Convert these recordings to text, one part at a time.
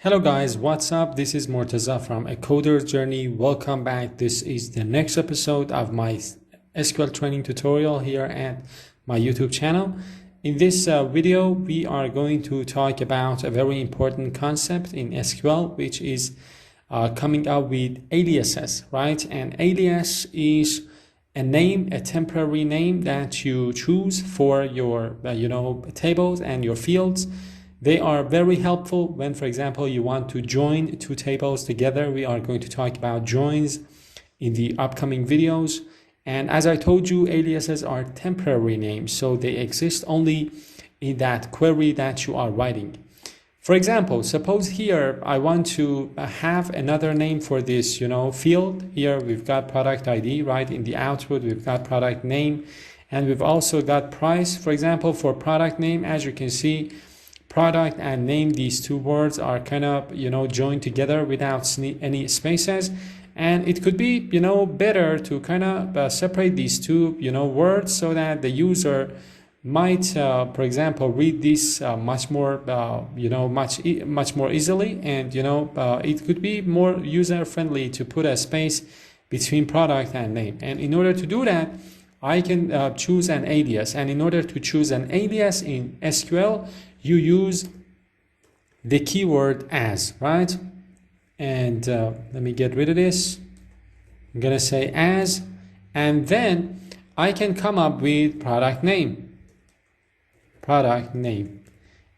Hello guys, what's up? This is Mortaza from A Coder's Journey. Welcome back. This is the next episode of my SQL training tutorial here at my YouTube channel. In this video, we are going to talk about a very important concept in SQL, which is coming up with aliases, right? An alias is a name, a temporary name that you choose for your tables and your fields. They are very helpful when, for example, you want to join two tables together. We are going to talk about joins in the upcoming videos. And as I told you, aliases are temporary names, so they exist only in that query that you are writing. For example, suppose here I want to have another name for this, field. Here we've got product ID, right? In the output, we've got product name, and we've also got price. For example, for product name, as you can see, product and name, these two words are kind of joined together without any spaces, and it could be better to kind of separate these two words so that the user might for example read this much more much more easily, and it could be more user friendly to put a space between product and name. And in order to do that, I can choose an alias, and in order to choose an alias in SQL, you use the keyword as, right? And let me get rid of this. I'm gonna say as, and then I can come up with product name.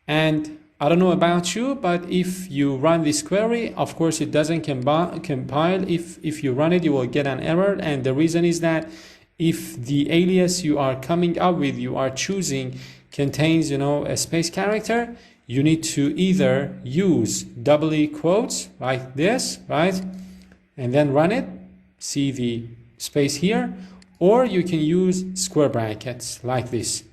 And I don't know about you, but if you run this query, of course it doesn't compile. If you run it, you will get an error, and the reason is that if the alias you are coming up with, you are choosing, contains a space character, you need to either use double quotes like this, right, and then run it, see the space here, or you can use square brackets like this.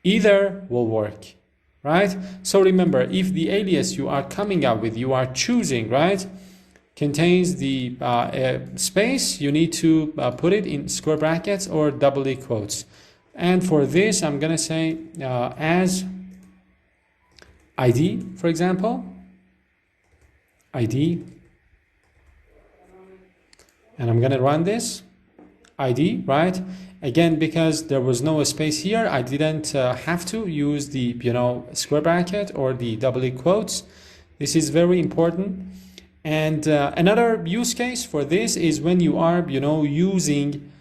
Either will work, right? So remember, if the alias you are coming up with, you are choosing, right, contains the space, you need to put it in square brackets or double quotes. And for this, I'm going to say as ID, for example, ID, and I'm going to run this ID, right? Again, because there was no space here, I didn't have to use the square bracket or the double quotes. This is very important. And another use case for this is when you are using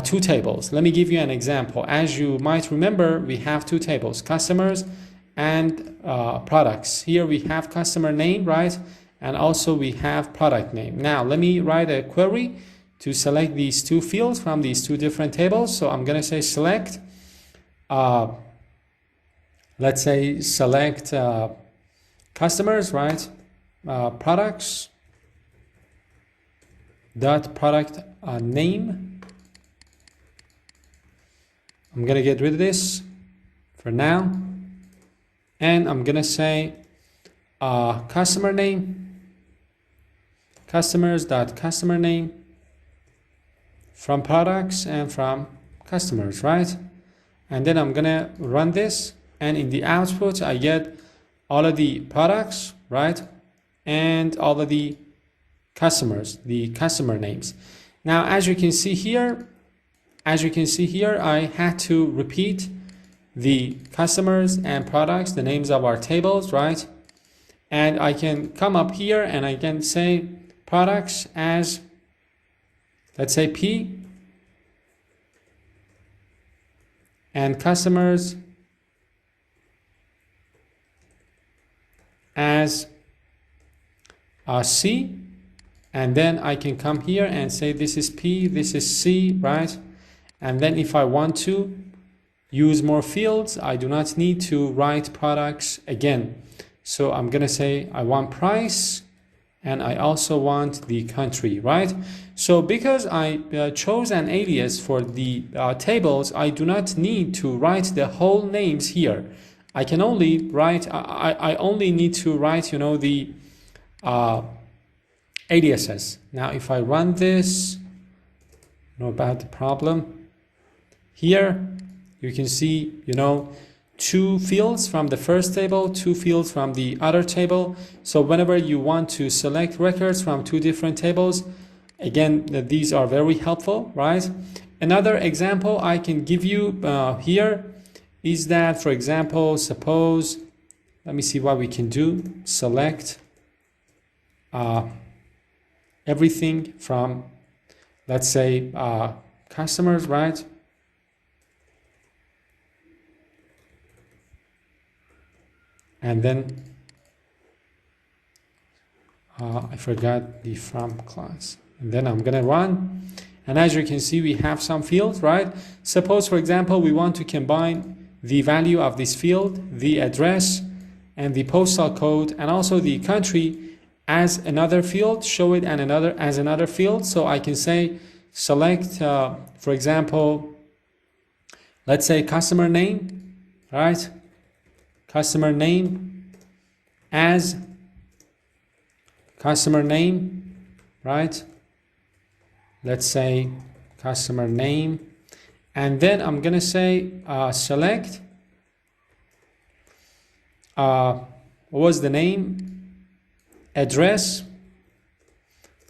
two tables. Let me give you an example. As you might remember, we have two tables, customers and products. Here we have customer name, right? And also we have product name. Now let me write a query to select these two fields from these two different tables. So I'm going to say select, let's say select customers, right? Products dot product name. I'm going to get rid of this for now, and I'm going to say customer name, customers.customer name from products and from customers, right? And then I'm going to run this, and in the output I get all of the products, right, and all of the customers, the customer names. Now as you can see here, I had to repeat the customers and products, the names of our tables, right? And I can come up here and I can say products as, let's say P, and customers as C, and then I can come here and say this is P, this is C, right? And then if I want to use more fields, I do not need to write products again. So I'm going to say I want price, and I also want the country, right? So because I chose an alias for the tables, I do not need to write the whole names here. I can only write, I only need to write, the aliases. Now if I run this, know about the problem. Here you can see, two fields from the first table, two fields from the other table. So whenever you want to select records from two different tables, again, these are very helpful, right? Another example I can give you here is that, for example, suppose, let me see what we can do. Select everything from, let's say, customers, right? And then I forgot the from class. And then I'm gonna run. And as you can see, we have some fields, right? Suppose, for example, we want to combine the value of this field, the address, and the postal code, and also the country as another field, show it as another field. So I can say select, for example, let's say customer name, right? Customer name as customer name, right? Let's say customer name, and then I'm gonna say select what was the name, address.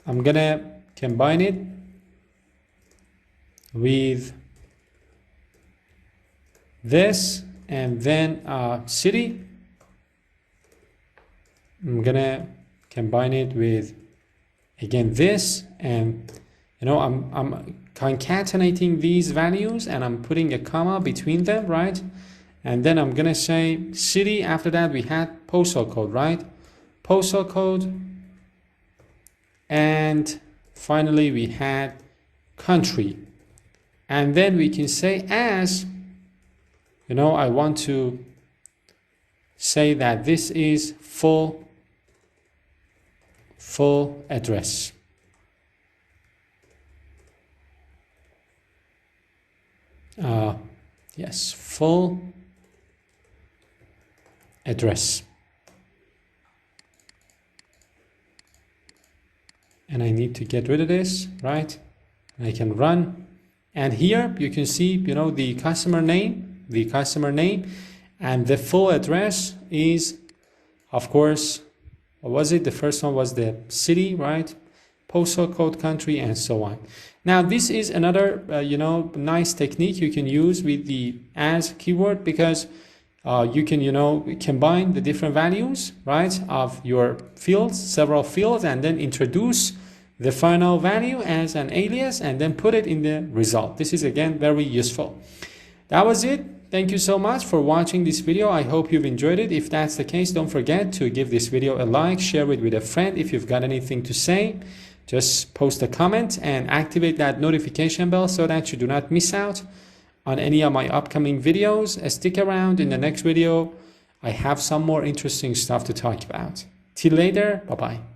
I'm gonna combine it with this, and then city. I'm gonna combine it with, again, this, and you know, I'm concatenating these values and I'm putting a comma between them, right? And then I'm gonna say city. After that we had postal code, right? Postal code. And finally we had country. And then we can say as, you know, I want to say that this is full address. Yes, full address. And I need to get rid of this, right? I can run. And here you can see, you know, the customer name, and the full address is, of course, what was it? The first one was the city, right? Postal code, country, and so on. Now, this is another, you know, nice technique you can use with the as keyword, because you can, you know, combine the different values, right, of your fields, several fields, and then introduce the final value as an alias and then put it in the result. This is, again, very useful. That was it. Thank you so much for watching this video. I hope you've enjoyed it. If that's the case, don't forget to give this video a like, share it with a friend. If you've got anything to say, just post a comment and activate that notification bell so that you do not miss out on any of my upcoming videos. Stick around. In the next video, I have some more interesting stuff to talk about. Till later, bye-bye.